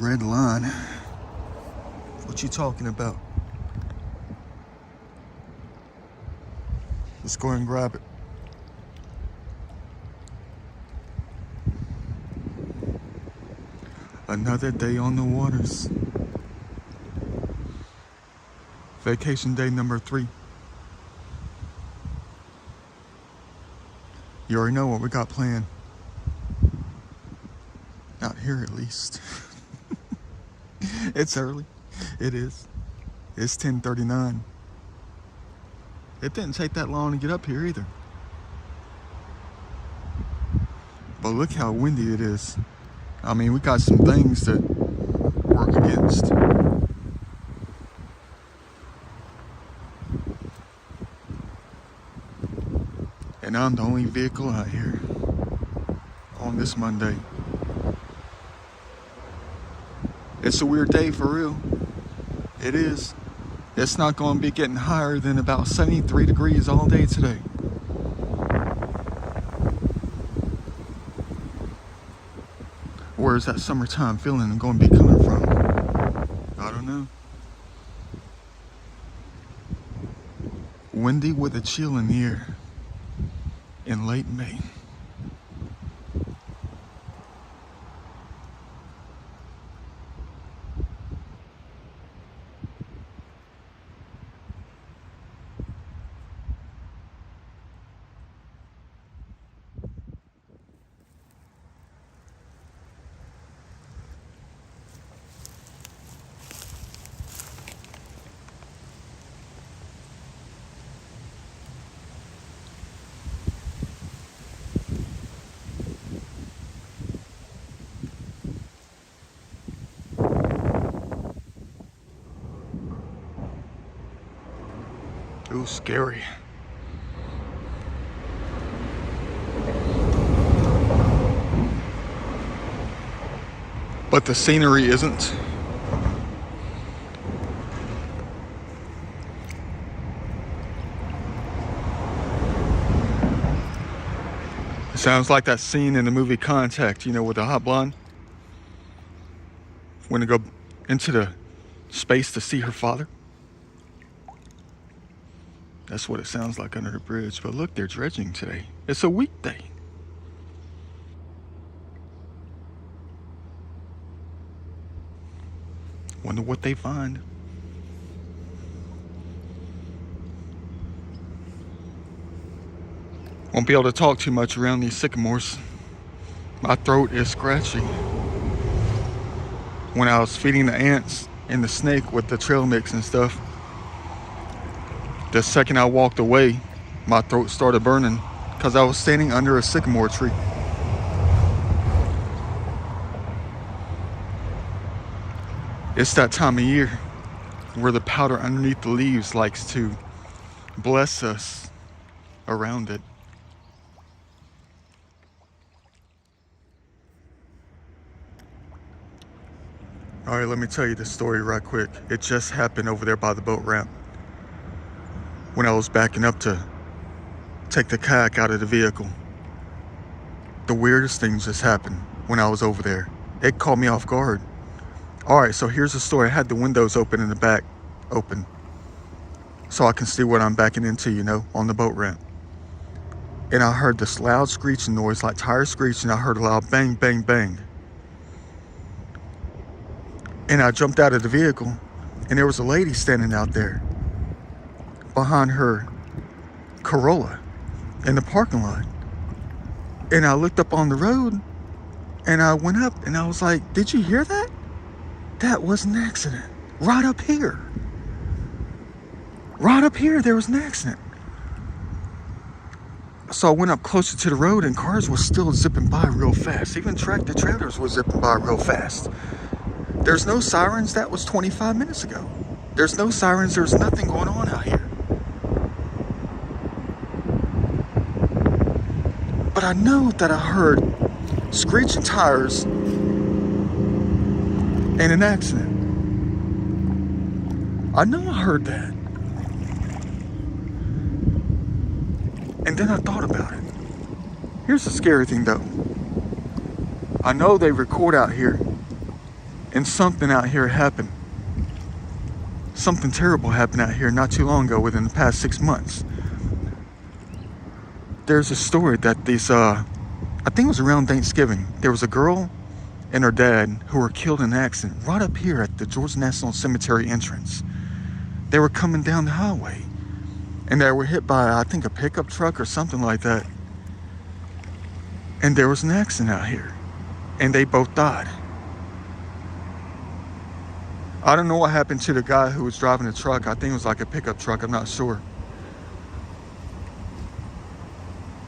red line. What you talking about? Let's go ahead and grab it. Another day on the waters. Vacation day number 3. You already know what we got planned. Out here at least. It's early. It is. It's 10:39. It didn't take that long to get up here either. But look how windy it is. I mean, we got some things that work against. And I'm the only vehicle out here on this Monday. It's a weird day for real. It is. It's not going to be getting higher than about 73 degrees all day today. Where's that summertime feeling going to be coming from? I don't know. Windy with a chill in the air in late May. It was scary. But the scenery isn't. It sounds like that scene in the movie Contact, you know, with the hot blonde. When they go into the space to see her father. That's what it sounds like under the bridge. But look, they're dredging today. It's a weekday. Wonder what they find. Won't be able to talk too much around these sycamores. My throat is scratchy. When I was feeding the ants and the snake with the trail mix and stuff, the second I walked away, my throat started burning because I was standing under a sycamore tree. It's that time of year where the powder underneath the leaves likes to bless us around it. All right, let me tell you the story right quick. It just happened over there by the boat ramp. When I was backing up to take the kayak out of the vehicle, the weirdest thing just happened when I was over there. It caught me off guard. All right, so here's the story. I had the windows open in the back, open, so I can see what I'm backing into, you know, on the boat ramp. And I heard this loud screeching noise, like tires screeching. I heard a loud bang, bang, bang. And I jumped out of the vehicle, and there was a lady standing out there behind her Corolla in the parking lot. And I looked up on the road and I went up and I was like, did you hear that? That was an accident. Right up here. Right up here, there was an accident. So I went up closer to the road and cars were still zipping by real fast. Even tractor trailers were zipping by real fast. There's no sirens. That was 25 minutes ago. There's no sirens. There's nothing going on out here. But I know that I heard screeching tires and an accident. I know I heard that. And then I thought about it. Here's the scary thing though. I know they record out here And something out here happened. Something terrible happened out here not too long ago, within the past 6 months. There's a story that I think it was around Thanksgiving. There was a girl and her dad who were killed in an accident right up here at the Georgia National Cemetery entrance. They were coming down the highway and they were hit by, I think, a pickup truck or something like that. And there was an accident out here and they both died. I don't know what happened to the guy who was driving the truck. I think it was like a pickup truck, I'm not sure.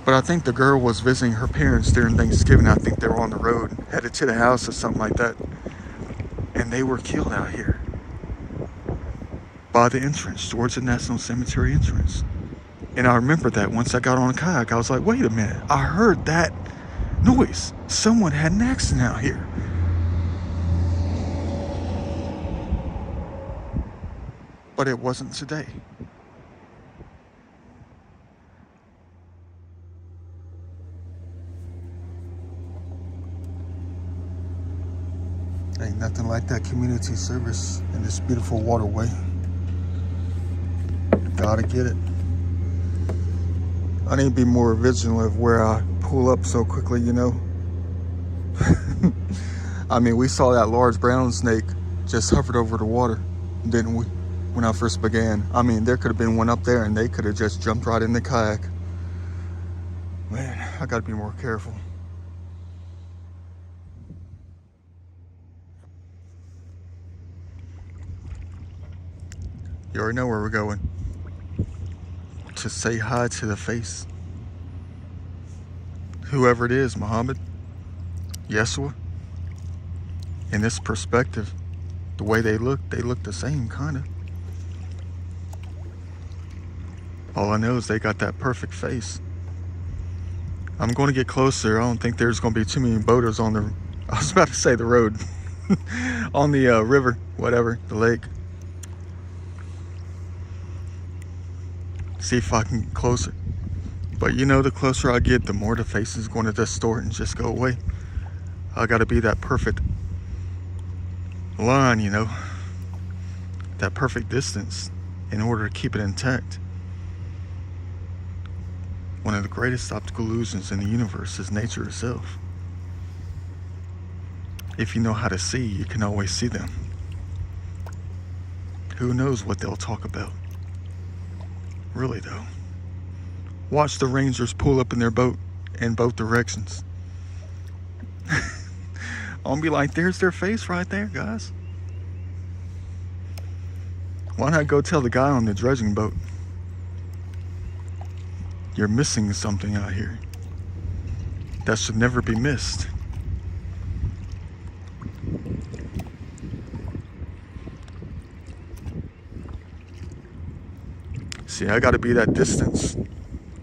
But I think the girl was visiting her parents during Thanksgiving. I think they were on the road, headed to the house or something like that. And they were killed out here by the entrance, Georgia National Cemetery entrance. And I remember that once I got on a kayak, I was like, wait a minute, I heard that noise. Someone had an accident out here. But it wasn't today. Ain't nothing like that community service in this beautiful waterway. Gotta get it. I need to be more vigilant of where I pull up so quickly, you know. I mean, we saw that large brown snake just hovered over the water, didn't we? When I first began. I mean, there could have been one up there and they could have just jumped right in the kayak. Man, I gotta be more careful. You already know where we're going. To say hi to the face. Whoever it is, Muhammad, Yeshua. In this perspective, the way they look the same, kind of. All I know is they got that perfect face. I'm going to get closer. I don't think there's going to be too many boaters on the, I was about to say the road, on the river, whatever, the lake. See if I can get closer. But you know, the closer I get, the more the face is going to distort and just go away. I got to be that perfect line, you know, that perfect distance in order to keep it intact. One of the greatest optical illusions in the universe is nature itself. If you know how to see, you can always see them. Who knows what they'll talk about? Really though. Watch the Rangers pull up in their boat in both directions. I'll be like, there's their face right there, guys. Why not go tell the guy on the dredging boat? You're missing something out here that should never be missed. See, I gotta be that distance,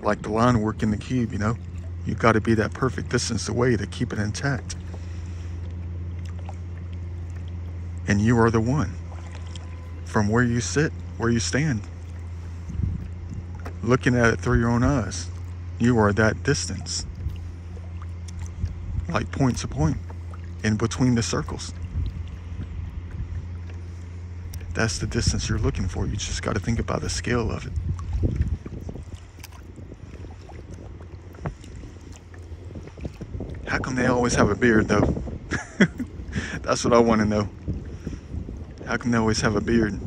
like the line work in the cube, you know? You gotta be that perfect distance away to keep it intact. And you are the one. From where you sit, where you stand, looking at it through your own eyes, you are that distance. Like point to point, in between the circles. That's the distance you're looking for. You just got to think about the scale of it. How come they always have a beard, though? That's what I want to know. How come they always have a beard?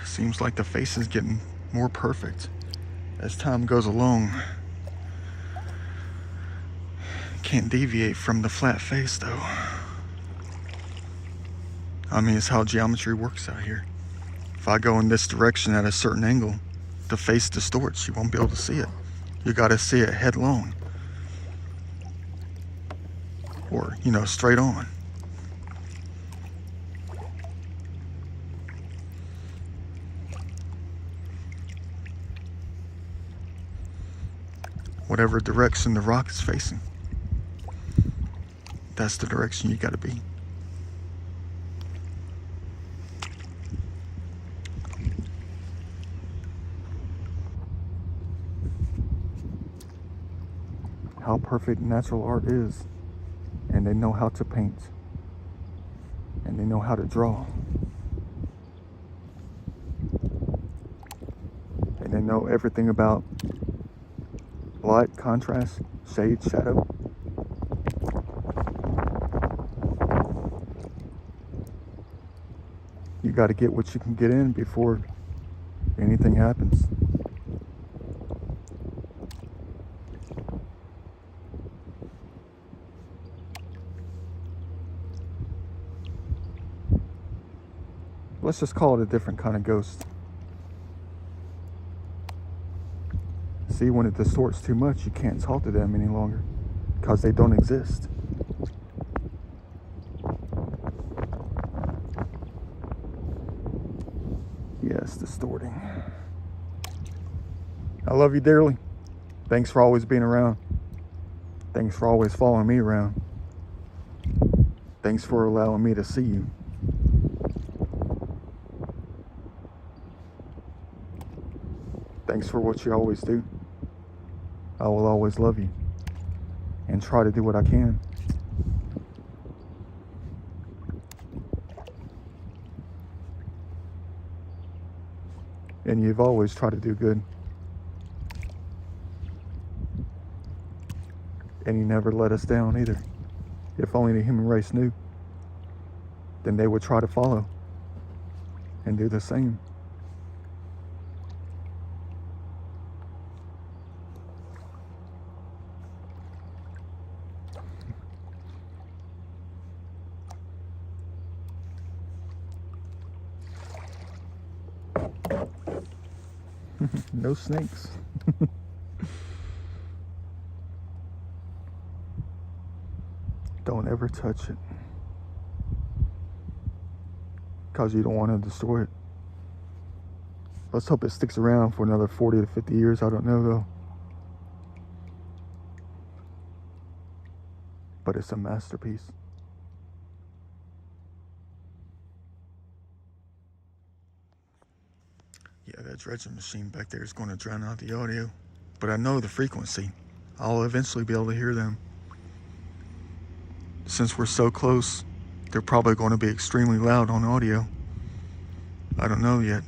Seems like the face is getting more perfect as time goes along. Can't deviate from the flat face though. I mean, it's how geometry works out here. If I go in this direction at a certain angle, the face distorts. You won't be able to see it. You gotta see it headlong. Or, you know, straight on. Whatever direction the rock is facing, that's the direction you gotta be. How perfect natural art is, and they know how to paint, and they know how to draw, and they know everything about light, contrast, shade, shadow. You got to get what you can get in before anything happens. Let's just call it a different kind of ghost. See, when it distorts too much, you can't talk to them any longer because they don't exist. Yes, distorting. I love you dearly. Thanks for always being around. Thanks for always following me around. Thanks for allowing me to see you. Thanks for what you always do. I will always love you and try to do what I can. And you've always tried to do good. And you never let us down either. If only the human race knew, then they would try to follow and do the same. No snakes. Don't ever touch it, because you don't want to destroy it. Let's hope it sticks around for another 40 to 50 years. I don't know though. But it's a masterpiece. Yeah, that dredging machine back there is going to drown out the audio. But I know the frequency. I'll eventually be able to hear them. Since we're so close, they're probably going to be extremely loud on audio. I don't know yet.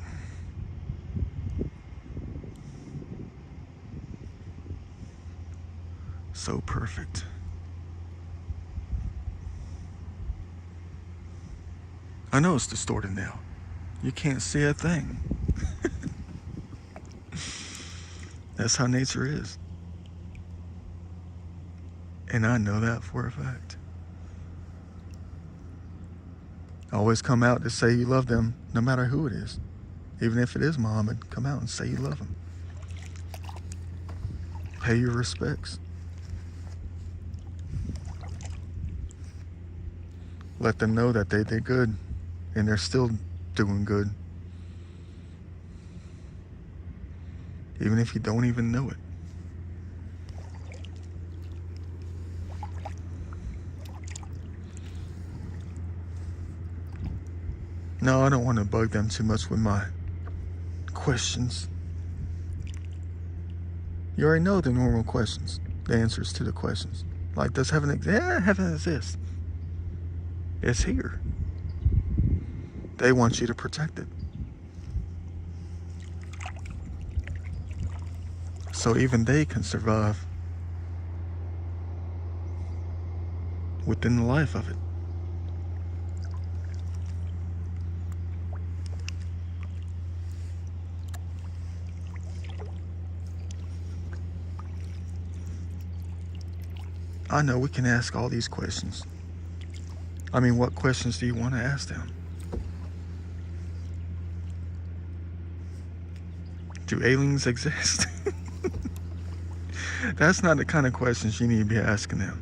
So perfect. I know it's distorted now. You can't see a thing. That's how nature is. And I know that for a fact. Always come out to say you love them, no matter who it is. Even if it is Muhammad, come out and say you love him. Pay your respects. Let them know that they did good, and they're still doing good. Even if you don't even know it. No, I don't want to bug them too much with my questions. You already know the normal questions, the answers to the questions. Like, does heaven exist? Yeah, heaven exists. It's here. They want you to protect it. So even they can survive within the life of it. I know we can ask all these questions. I mean, what questions do you want to ask them? Do aliens exist? That's not the kind of questions you need to be asking them.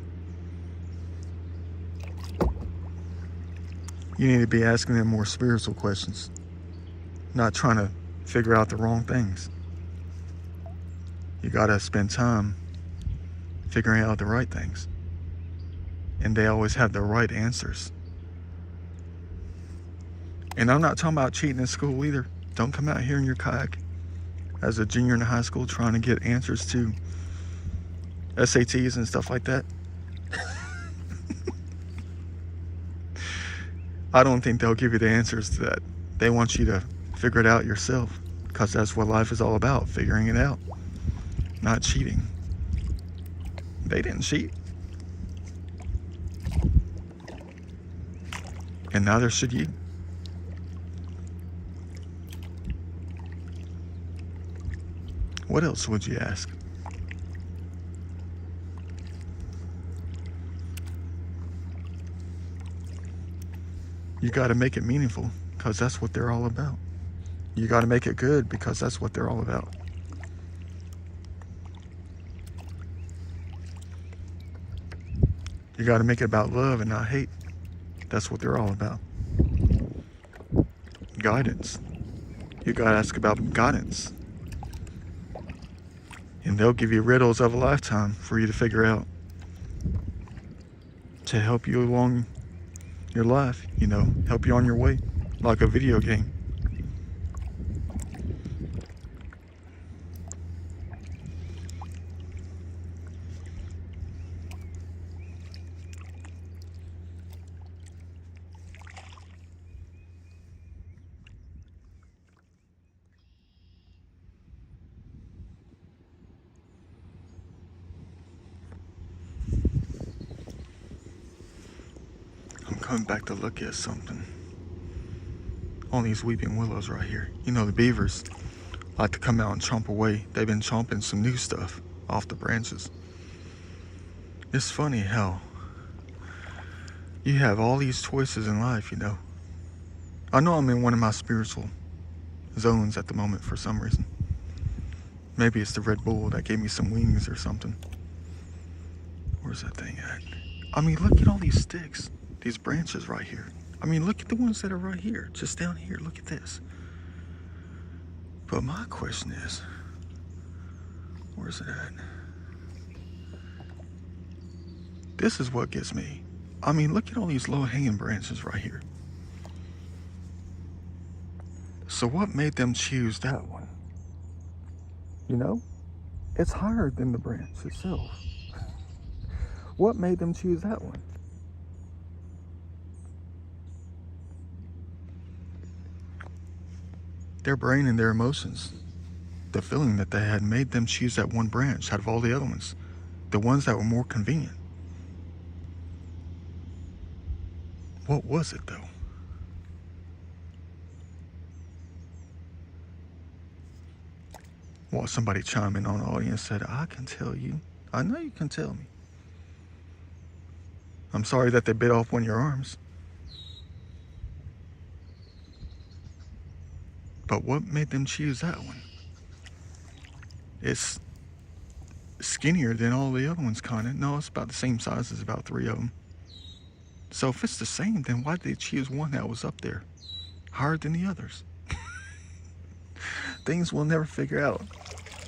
You need to be asking them more spiritual questions, not trying to figure out the wrong things. You gotta spend time figuring out the right things. And they always have the right answers. And I'm not talking about cheating in school either. Don't come out here in your kayak as a junior in high school trying to get answers to SATs and stuff like that. I don't think they'll give you the answers to that. They want you to figure it out yourself, because that's what life is all about, figuring it out, not cheating. They didn't cheat. And neither should you. What else would you ask? You got to make it meaningful, because that's what they're all about. You got to make it good, because that's what they're all about. You got to make it about love and not hate. That's what they're all about. Guidance. You got to ask about guidance. And they'll give you riddles of a lifetime for you to figure out, to help you along your life, you know, help you on your way, like a video game. Coming back to look at something on these weeping willows right here. You know, the beavers like to come out and chomp away. They've been chomping some new stuff off the branches. It's funny how you have all these choices in life, you know. I know I'm in one of my spiritual zones at the moment for some reason. Maybe it's the Red Bull that gave me some wings or something. Where's that thing at? I mean, look at all these sticks. These branches right here. I mean, look at the ones that are right here, just down here. Look at this. But my question is, where's it at? This is what gets me. I mean, look at all these low-hanging branches right here. So what made them choose that one? You know, it's higher than the branch itself. What made them choose that one? Their brain and their emotions, the feeling that they had, made them choose that one branch out of all the other ones, the ones that were more convenient. What was it though? Well, somebody chimed in on the audience said, I can tell you. I know you can tell me. I'm sorry that they bit off one of your arms. But what made them choose that one? It's skinnier than all the other ones, kind of. No, it's about the same size as about 3 of them. So if it's the same, then why did they choose one that was up there, higher than the others? Things we'll never figure out.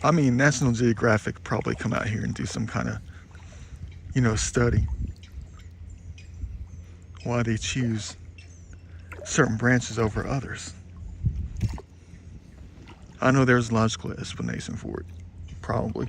I mean, National Geographic probably come out here and do some kind of, you know, study. Why they choose certain branches over others. I know there's a logical explanation for it, probably.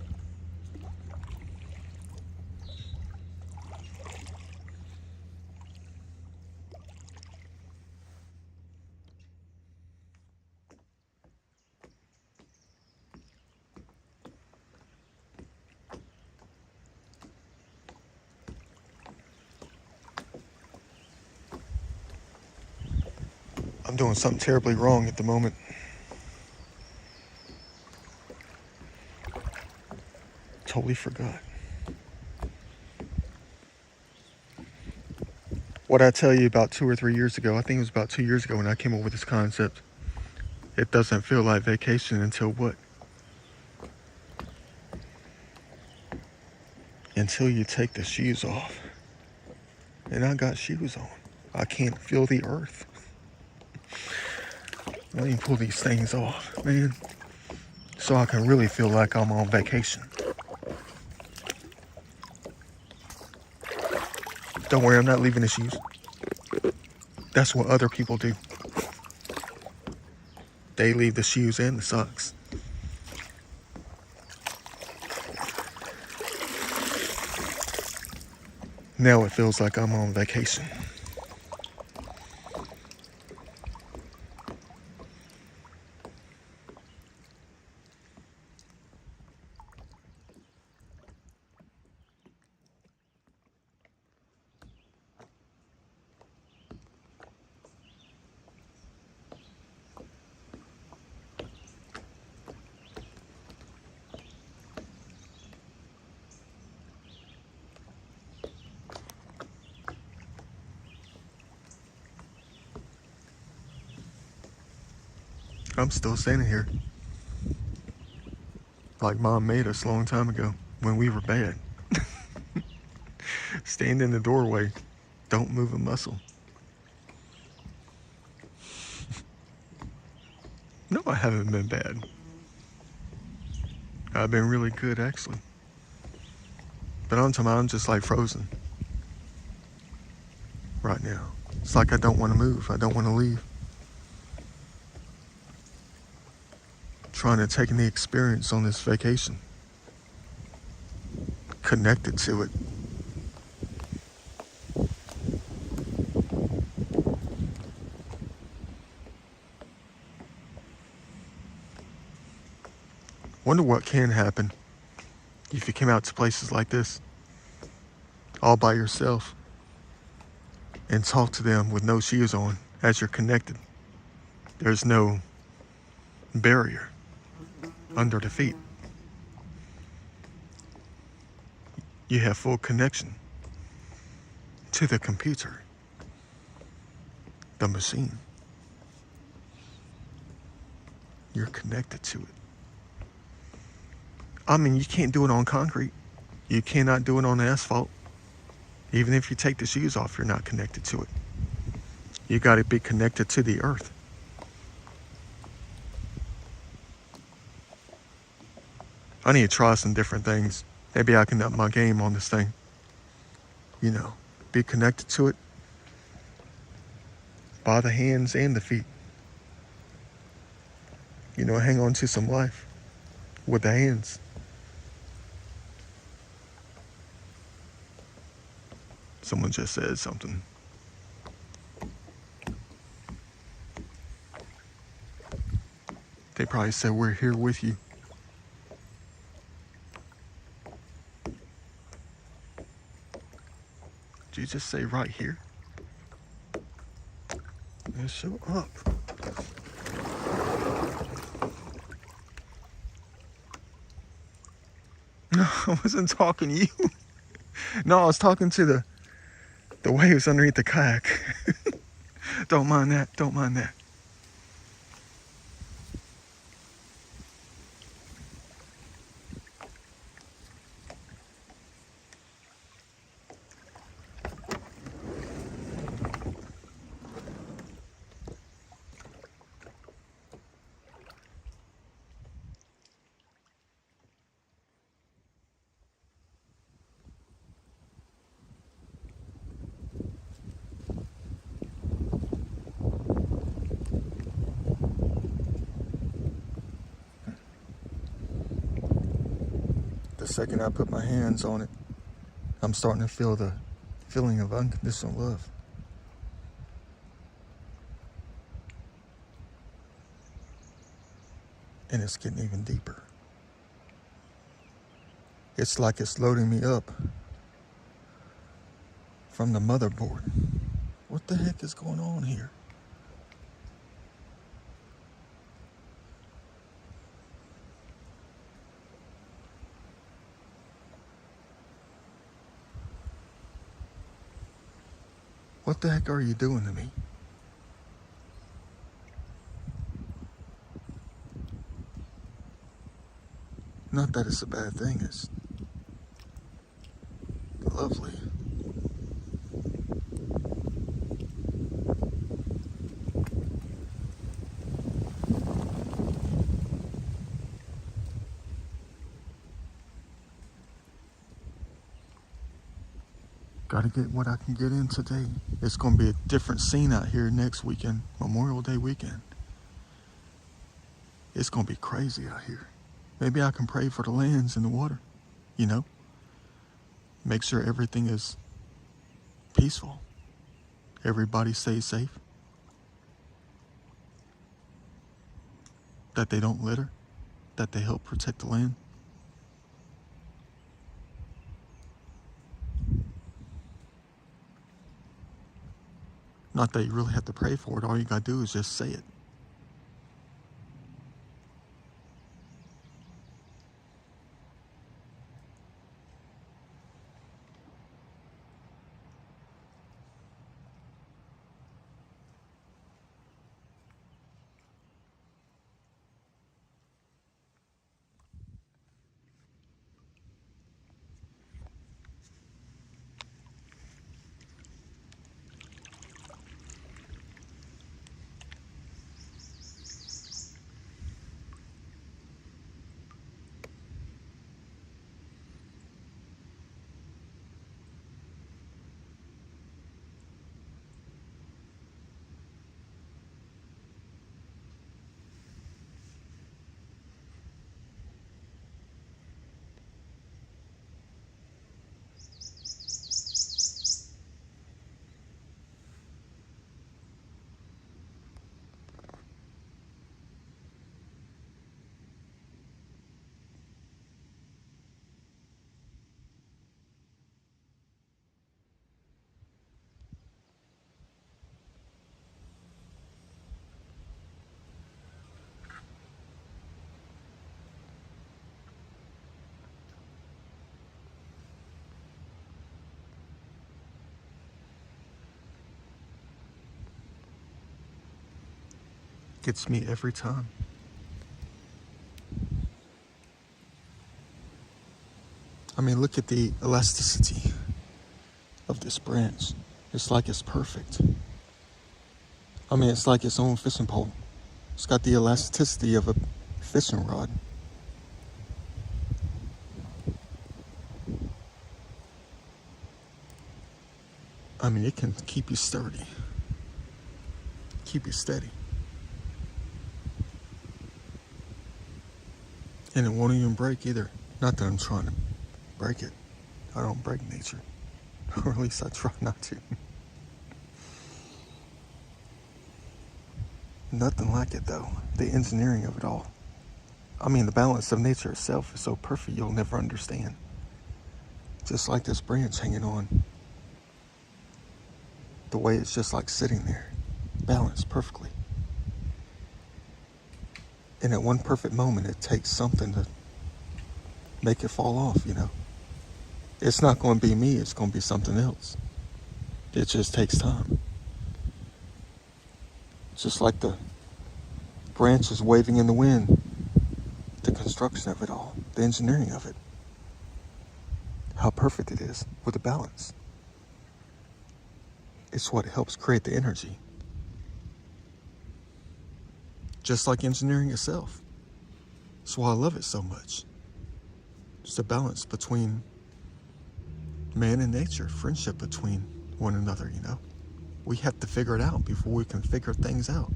I'm doing something terribly wrong at the moment. Totally forgot. What I tell you about 2 or 3 years ago, I think it was about 2 years ago when I came up with this concept. It doesn't feel like vacation until what? Until you take the shoes off. And I got shoes on. I can't feel the earth. Let me pull these things off, man, so I can really feel like I'm on vacation. Don't worry, I'm not leaving the shoes. That's what other people do. They leave the shoes and the socks. Now it feels like I'm on vacation. I'm still standing here. Like Mom made us a long time ago when we were bad. Stand in the doorway. Don't move a muscle. No, I haven't been bad. I've been really good, actually. But I'm just like frozen right now. It's like I don't want to move. I don't want to leave. Trying to take in the experience on this vacation. Connected to it. Wonder what can happen if you came out to places like this all by yourself and talk to them with no shoes on as you're connected. There's no barrier under the feet. You have full connection to the computer, the machine. You're connected to it. I mean, you can't do it on concrete. You cannot do it on asphalt. Even if you take the shoes off, you're not connected to it. You got to be connected to the earth. I need to try some different things. Maybe I can up my game on this thing. You know, be connected to it by the hands and the feet. You know, hang on to some life with the hands. Someone just said something. They probably said, "We're here with you." Did you just say right here? Yeah, show up. No, I wasn't talking to you. No, I was talking to the waves underneath the kayak. Don't mind that. Don't mind that. The second I put my hands on it, I'm starting to feel the feeling of unconditional love. And it's getting even deeper. It's like it's loading me up from the motherboard. What the heck is going on here? What the heck are you doing to me? Not that it's a bad thing, it's lovely. Gotta get what I can get in today. It's gonna be a different scene out here next weekend, Memorial Day weekend. It's gonna be crazy out here. Maybe I can pray for the lands and the water, you know? Make sure everything is peaceful. Everybody stays safe. That they don't litter. That they help protect the land. Not that you really have to pray for it. All you gotta do is just say it. Gets me every time. I mean, look at the elasticity of this branch. It's like it's perfect. I mean, it's like its own fishing pole. It's got the elasticity of a fishing rod. I mean, it can keep you sturdy, keep you steady. And it won't even break either. Not that I'm trying to break it. I don't break nature. Or at least I try not to. Nothing like it though. The engineering of it all. I mean, the balance of nature itself is so perfect you'll never understand. Just like this branch hanging on. The way it's just like sitting there. Balanced perfectly. And at one perfect moment, it takes something to make it fall off, you know. It's not going to be me, it's going to be something else. It just takes time. Just like the branches waving in the wind, the construction of it all, the engineering of it. How perfect it is with the balance. It's what helps create the energy. Just like engineering itself. That's why I love it so much. It's the balance between man and nature, friendship between one another, you know. We have to figure it out before we can figure things out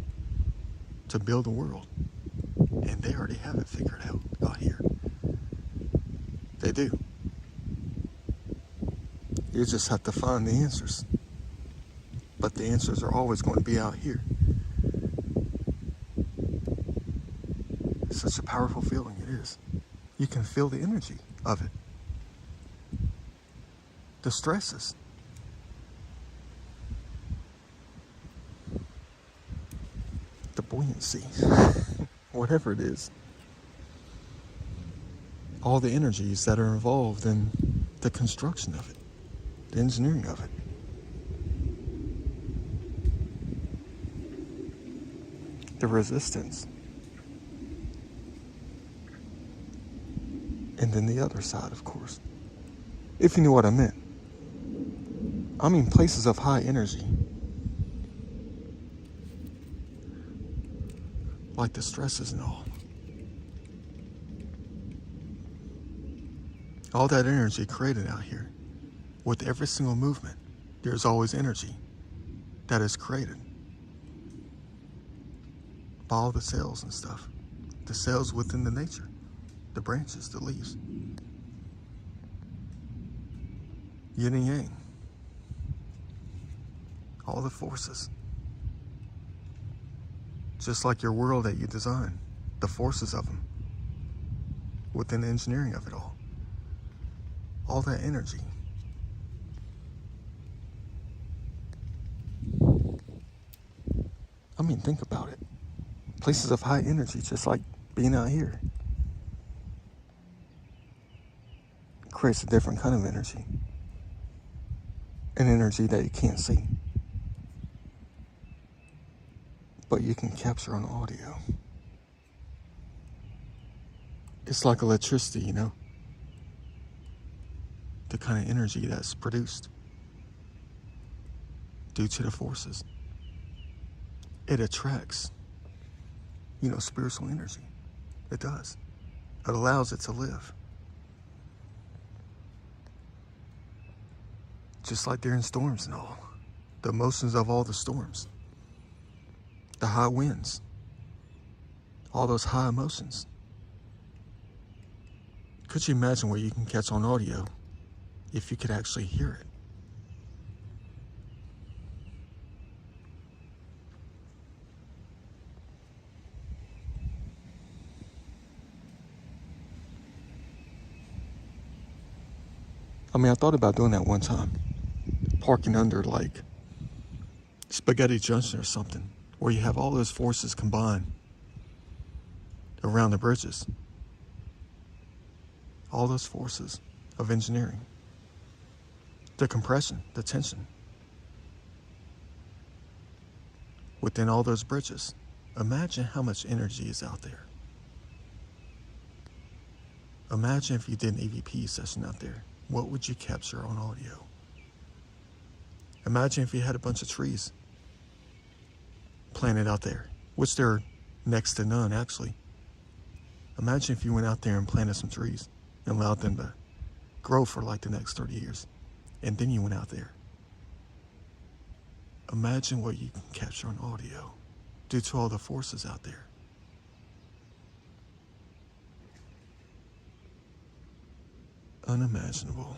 to build a world. And they already have it figured out here. They do. You just have to find the answers. But the answers are always going to be out here. It's such a powerful feeling, it is. You can feel the energy of it. The stresses. The buoyancy. Whatever it is. All the energies that are involved in the construction of it. The engineering of it. The resistance. And then the other side, of course. If you knew what I meant. I mean places of high energy. Like the stresses and all. All that energy created out here With every single movement, there's always energy that is created by all the cells and stuff. The cells within the nature, the branches, the leaves. Yin and yang. All the forces. Just like your world that you design, the forces of them, within the engineering of it all. All that energy. I mean, think about it. Places of high energy, just like being out here, creates a different kind of energy. An energy that you can't see, but you can capture on audio. It's like electricity, you know? The kind of energy that's produced due to the forces. It attracts, spiritual energy. It does. It allows it to live. Just like during storms and all. The emotions of all the storms. The high winds. All those high emotions. Could you imagine what you can catch on audio if you could actually hear it? I mean, I thought about doing that one time. Parking under like Spaghetti Junction or something, where you have all those forces combined around the bridges. All those forces of engineering. The compression, the tension. Within all those bridges. Imagine how much energy is out there. Imagine if you did an EVP session out there. What would you capture on audio? Imagine if you had a bunch of trees planted out there, which there are next to none, actually. Imagine if you went out there and planted some trees and allowed them to grow for like the next 30 years. And then you went out there. Imagine what you can capture on audio due to all the forces out there. Unimaginable.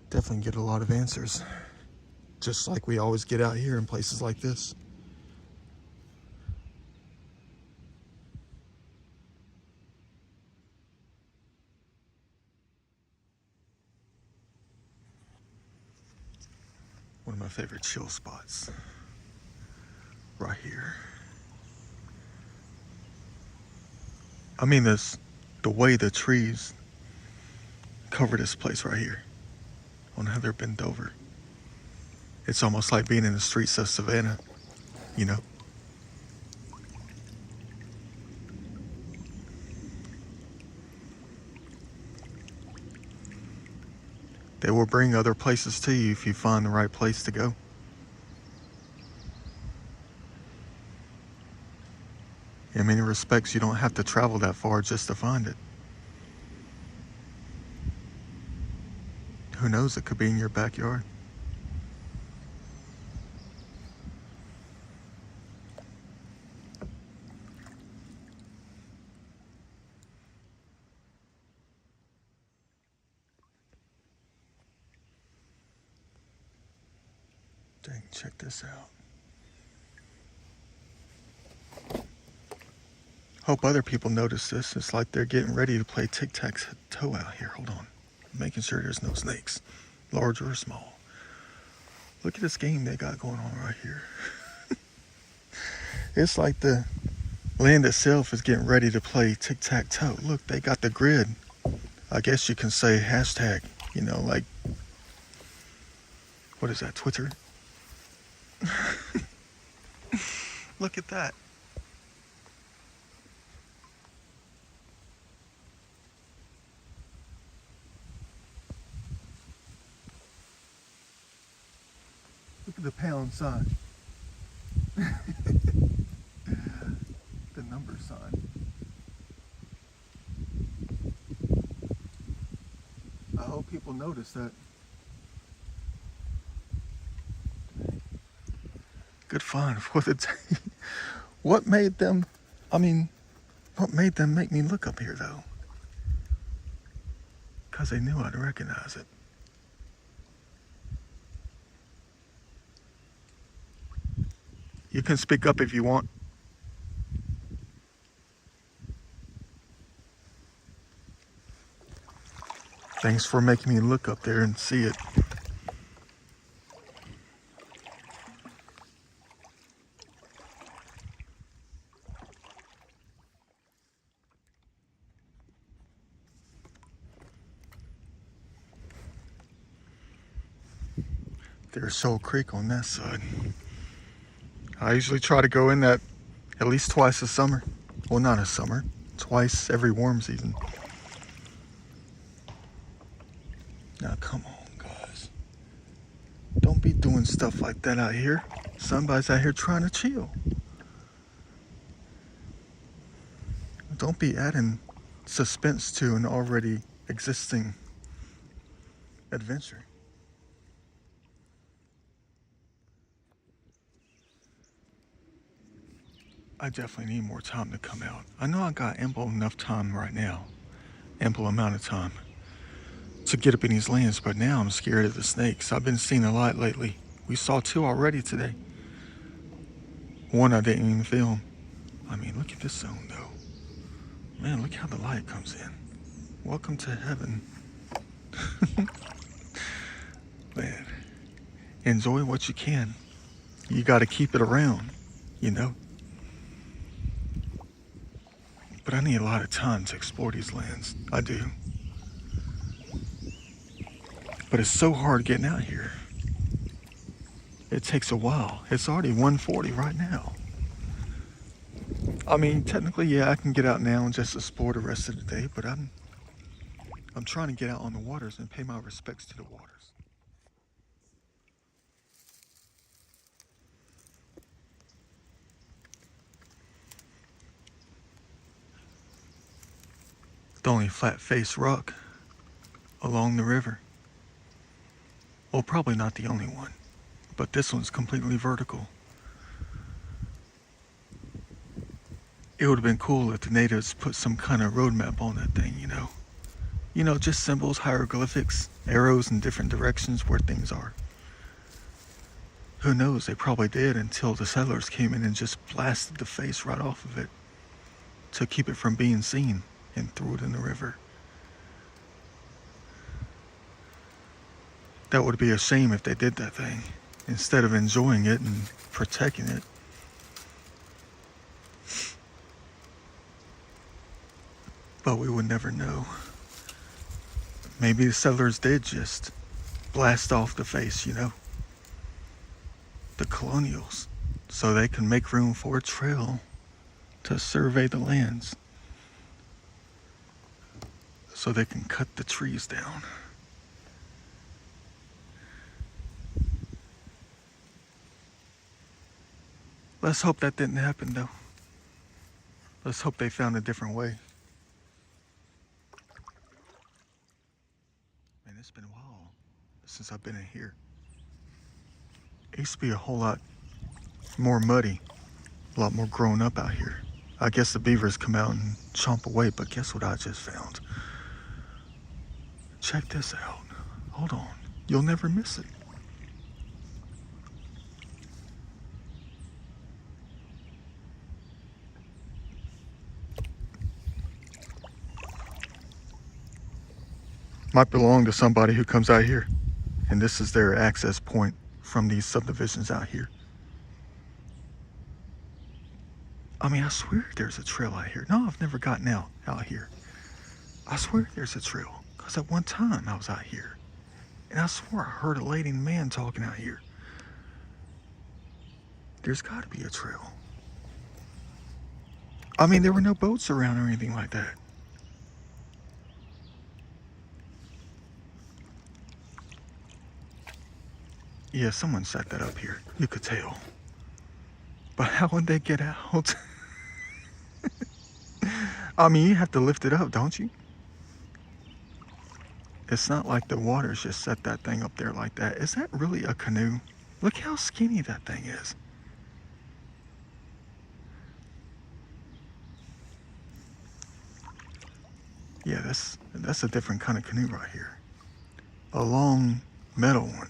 Definitely get a lot of answers, just like we always get out here in places like this. One of my favorite chill spots, right here. I mean, the way the trees cover this place right here, on how they're bent over. It's almost like being in the streets of Savannah, you know? They will bring other places to you if you find the right place to go. In many respects, you don't have to travel that far just to find it. Who knows, it could be in your backyard. Dang, check this out. Hope other people notice this. It's like they're getting ready to play tic-tac-toe out here. Hold on. Making sure there's no snakes, large or small. Look at this game they got going on right here. It's like the land itself is getting ready to play tic-tac-toe. Look, they got the grid. I guess you can say hashtag, like, what is that, Twitter? Look at that. Look at the pound sign. The number sign. people notice that. Good fun for the day. What made them, I mean, what made them make me look up here though? Because they knew I'd recognize it. You can speak up if you want. Thanks for making me look up there and see it. There's Shoal Creek on that side. I usually try to go in that at least twice a summer. Well, not a summer, twice every warm season. Now, come on, guys. Don't be doing stuff like that out here. Somebody's out here trying to chill. Don't be adding suspense to an already existing adventure. I definitely need more time to come out. I know I got ample enough time right now, ample amount of time to get up in these lands, but now I'm scared of the snakes. I've been seeing a lot lately. We saw 2 already today. 1 I didn't even film. I mean, look at this zone though. Man, look how the light comes in. Welcome to heaven. Man, enjoy what you can. You got to keep it around, you know. But I need a lot of time to explore these lands. I do. But it's so hard getting out here. It takes a while. It's already 1:40 right now. I mean, technically, yeah, I can get out now and just explore the rest of the day, but I'm trying to get out on the waters and pay my respects to the waters. The only flat-faced rock along the river. Well, probably not the only one, but this one's completely vertical. It would have been cool if the natives put some kind of roadmap on that thing, you know. You know, just symbols, hieroglyphics, arrows in different directions where things are. Who knows, they probably did until the settlers came in and just blasted the face right off of it to keep it from being seen and threw it in the river. That would be a shame if they did that thing, instead of enjoying it and protecting it. But we would never know. Maybe the settlers did just blast off the face, you know, the colonials, so they can make room for a trail to survey the lands, so they can cut the trees down. Let's hope that didn't happen, though. Let's hope they found a different way. Man, it's been a while since I've been in here. It used to be a whole lot more muddy, a lot more grown up out here. I guess the beavers come out and chomp away, but guess what I just found? Check this out. Hold on. You'll never miss it. Might belong to somebody who comes out here, and this is their access point from these subdivisions out here. I mean, I swear there's a trail out here. No, I've never gotten out here. I swear there's a trail, because at one time I was out here, and I swore I heard a lady and man talking out here. There's got to be a trail. I mean, there were no boats around or anything like that. Yeah, someone set that up here. You could tell. But how would they get out? I mean, you have to lift it up, don't you? It's not like the waters just set that thing up there like that. Is that really a canoe? Look how skinny that thing is. Yeah, that's a different kind of canoe right here. A long metal one.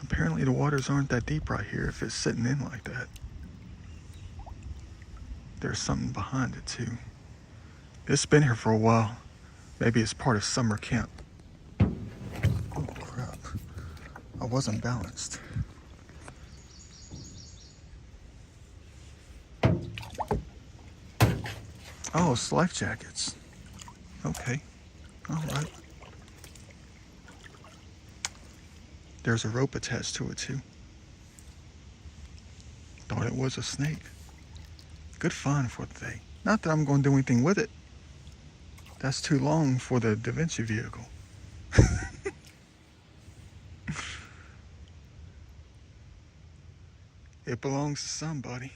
Apparently the waters aren't that deep right here if it's sitting in like that. There's something behind it too. It's been here for a while. Maybe it's part of summer camp. Oh crap. I wasn't balanced. Oh, it's life jackets. Okay. Alright. There's a rope attached to it too. Thought it was a snake. Good find for the day. Not that I'm going to do anything with it. That's too long for the Da Vinci vehicle. It belongs to somebody.